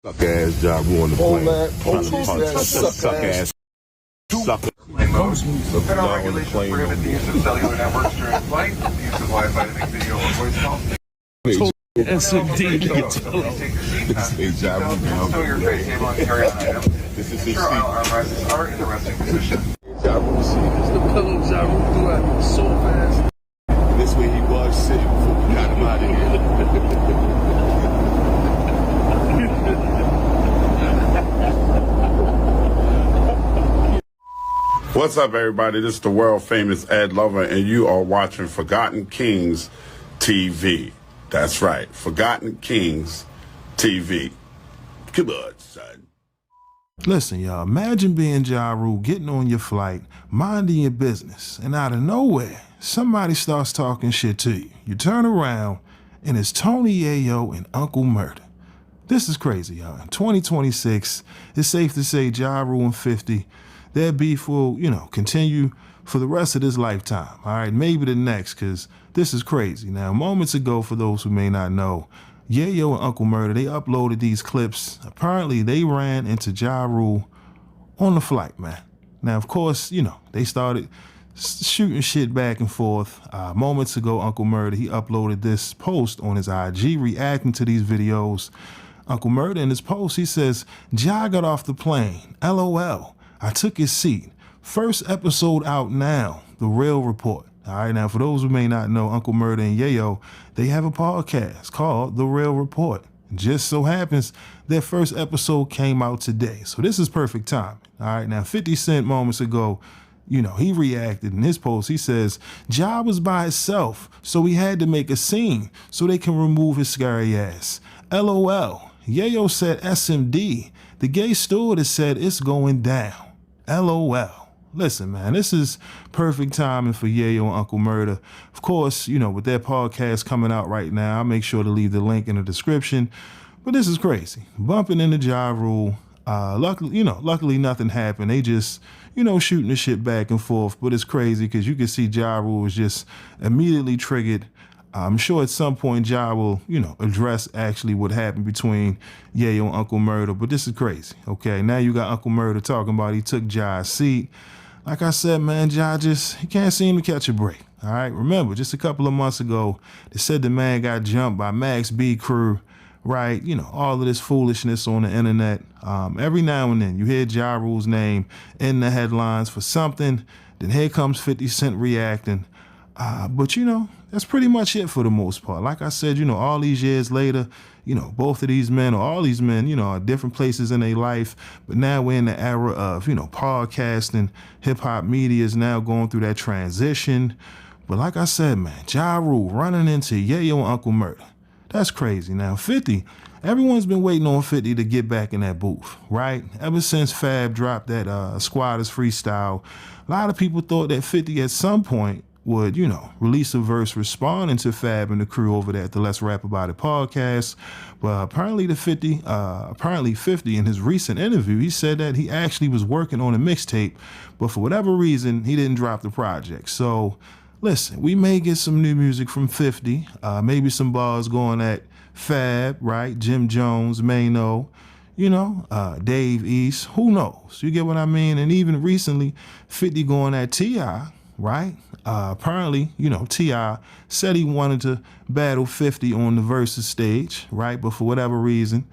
Suck ass job on the plane. Suck ass. Suck Federal regulations prohibit the use of cellular networks during flight, the use of Wi-Fi to make video or voice calls. SMD. This is Ja Rule. Show your face, name on carry-on item. This is his Sure, seat. armrests are in the resting position. Ja Rule seat. It's the pillow Ja Rule threw at me so fast. This way he was sitting before we got him out of here. What's up, everybody? This is the world famous Ed Lover, and you are watching Forgotten Kings TV. That's right, Forgotten Kings TV. Come on, son. Listen, y'all, imagine being Ja Rule, getting on your flight, minding your business, and out of nowhere, somebody starts talking shit to you. You turn around, and it's Tony, Yayo, and Uncle Murda. This is crazy, y'all. In 2026, it's safe to say Ja Rule and 50, their beef will, continue for the rest of this lifetime. All right, maybe the next, because this is crazy. Now, moments ago, for those who may not know, Yayo and Uncle Murda, they uploaded these clips. Apparently, they ran into Ja Rule on the flight, man. Now, of course, they started shooting shit back and forth. Moments ago, Uncle Murda, he uploaded this post on his IG reacting to these videos. Uncle Murda, in his post, he says, Ja got off the plane. LOL. I took his seat. First episode out now, The Real Report. All right, now for those who may not know, Uncle Murda and Yayo, they have a podcast called The Real Report. Just so happens their first episode came out today. So this is perfect timing. All right, now 50 Cent moments ago, he reacted in his post. He says, Ja was by himself, so he had to make a scene so they can remove his scary ass. LOL. Yayo said SMD. The gay stewardess said it's going down. LOL. Listen, man, this is perfect timing for Yayo and Uncle Murda. Of course, with their podcast coming out right now, I'll make sure to leave the link in the description. But this is crazy. Bumping into Ja Rule. Luckily nothing happened. They just, shooting the shit back and forth. But it's crazy because you can see Ja Rule was just immediately triggered. I'm sure at some point Ja will, address actually what happened between Yayo and Uncle Murda, but this is crazy, okay? Now you got Uncle Murda talking about he took Ja's seat. Like I said, man, Ja he can't seem to catch a break, all right? Remember, just a couple of months ago, they said the man got jumped by Max B crew, right? All of this foolishness on the internet. Every now and then you hear Ja Rule's name in the headlines for something, then here comes 50 Cent reacting. But that's pretty much it for the most part. Like I said, all these years later, both of these men, or all these men, are at different places in their life. But now we're in the era of, podcasting, hip hop media is now going through that transition. But like I said, man, Ja Rule running into Yayo and Uncle Murda. That's crazy. Now, 50, everyone's been waiting on 50 to get back in that booth, right? Ever since Fab dropped that Squatters freestyle, a lot of people thought that 50 at some point would, release a verse responding to Fab and the crew over there at the Let's Rap About It podcast. But apparently 50 in his recent interview, he said that he actually was working on a mixtape, but for whatever reason, he didn't drop the project. So listen, we may get some new music from 50, maybe some bars going at Fab, right? Jim Jones, Mano, Dave East, who knows? You get what I mean? And even recently, 50 going at T.I., right? Apparently, T.I. said he wanted to battle 50 on the Versus stage, right? But for whatever reason,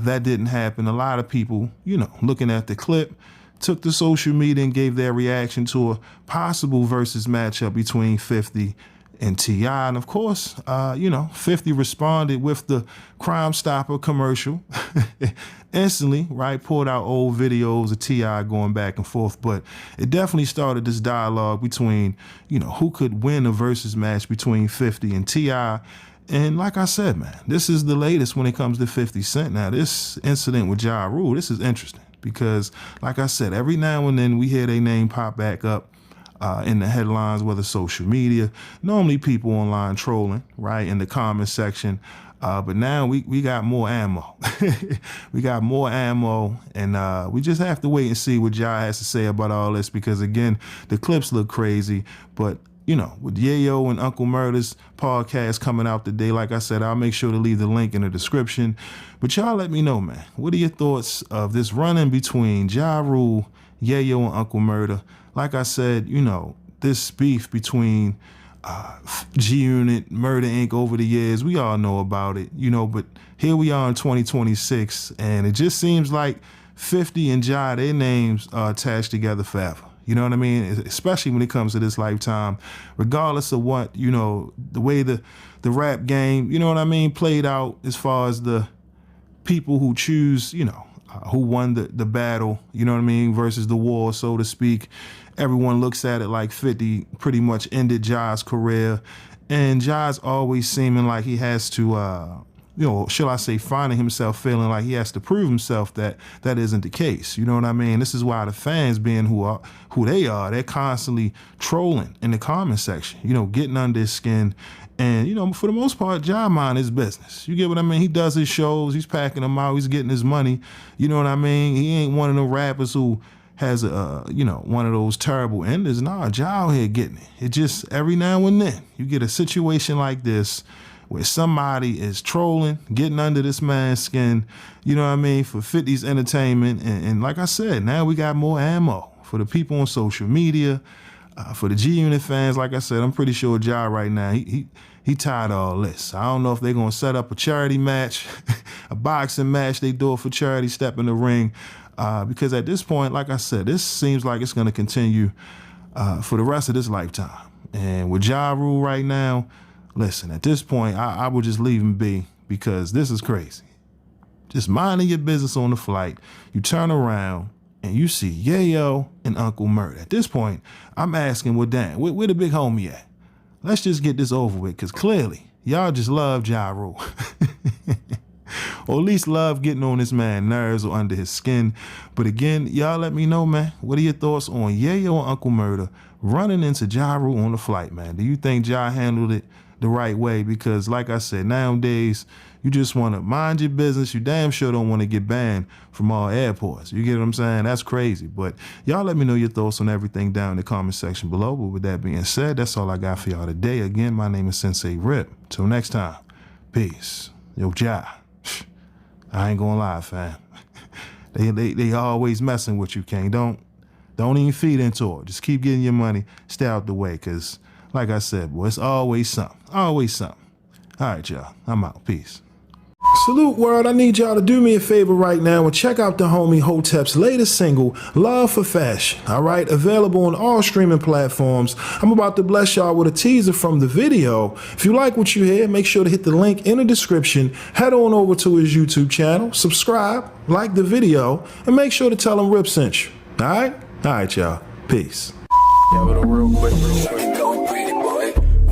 that didn't happen. A lot of people, looking at the clip, took to social media and gave their reaction to a possible Versus matchup between 50 and T.I. And of course, 50 responded with the Crime Stopper commercial instantly, right? Pulled out old videos of T.I. going back and forth. But it definitely started this dialogue between, who could win a versus match between 50 and T.I. And like I said, man, this is the latest when it comes to 50 Cent. Now, this incident with Ja Rule, this is interesting because, like I said, every now and then we hear their name pop back up in the headlines, whether social media, normally people online trolling, right, in the comment section. But now we got more ammo. We got more ammo, and we just have to wait and see what Ja has to say about all this because, again, the clips look crazy. But you know, with Yayo and Uncle Murda's podcast coming out today. Like I said, I'll make sure to leave the link in the description. But y'all let me know, man. What are your thoughts of this run-in between Ja Rule, Yayo, and Uncle Murda? Like I said, you know, this beef between G-Unit, Murda Inc. over the years, we all know about it, you know, but here we are in 2026, and it just seems like 50 and Ja, their names are attached together forever. You know what I mean? Especially when it comes to this lifetime, regardless of what, you know, the way the rap game, you know what I mean, played out as far as the people who choose, you know, who won the battle, you know what I mean, versus the war, so to speak. Everyone looks at it like 50 pretty much ended Ja's career, and Ja's always seeming like he has to, you know, shall I say, finding himself feeling like he has to prove himself that that isn't the case. You know what I mean? This is why the fans, being who they are, they're constantly trolling in the comment section, you know, getting under his skin. And, you know, for the most part, Ja mind his business. You get what I mean? He does his shows, he's packing them out, he's getting his money. You know what I mean? He ain't one of the rappers who has you know, one of those terrible enders. Nah, Ja out here getting it. It just, every now and then, you get a situation like this where somebody is trolling, getting under this man's skin, you know what I mean, for 50's entertainment. And like I said, now we got more ammo for the people on social media, for the G-Unit fans. Like I said, I'm pretty sure Ja right now, he tired of all this. I don't know if they're going to set up a charity match, a boxing match, they do it for charity, step in the ring. Because at this point, like I said, this seems like it's going to continue for the rest of this lifetime. And with Ja Rule right now, listen, at this point, I would just leave him be, because this is crazy. Just minding your business on the flight, you turn around and you see Yayo and Uncle Murda. At this point, I'm asking, well, damn, where the big homie at? Let's just get this over with, because clearly, y'all just love Ja Rule. Or at least love getting on this man's nerves or under his skin. But again, y'all let me know, man. What are your thoughts on Yayo and Uncle Murda running into Ja Rule on the flight, man? Do you think Ja handled it the right way? Because like I said, nowadays, you just want to mind your business. You damn sure don't want to get banned from all airports. You get what I'm saying? That's crazy. But y'all let me know your thoughts on everything down in the comment section below. But with that being said, that's all I got for y'all today. Again, my name is Sensei Rip. Till next time, peace. Yo, Ja. I ain't gonna lie, fam. They always messing with you, King. Don't even feed into it. Just keep getting your money. Stay out the way, because like I said, boy, it's always something. Always something. All right, y'all. I'm out. Peace. Salute world, I need y'all to do me a favor right now and check out the homie Hotep's latest single, Love for Fashion. All right, available on all streaming platforms. I'm about to bless y'all with a teaser from the video. If you like what you hear, make sure to hit the link in the description. Head on over to his YouTube channel, subscribe, like the video, and make sure to tell him Rip sent you. All right? All right, y'all. Peace. Yeah, with a real quick.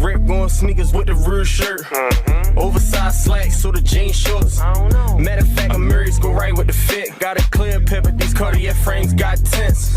Rip going sneakers with the real shirt. Oversized slacks, so the jeans shorts. Matter of fact, I'm Mary's go right with the fit. Got a clear pepper, these Cartier frames got tints.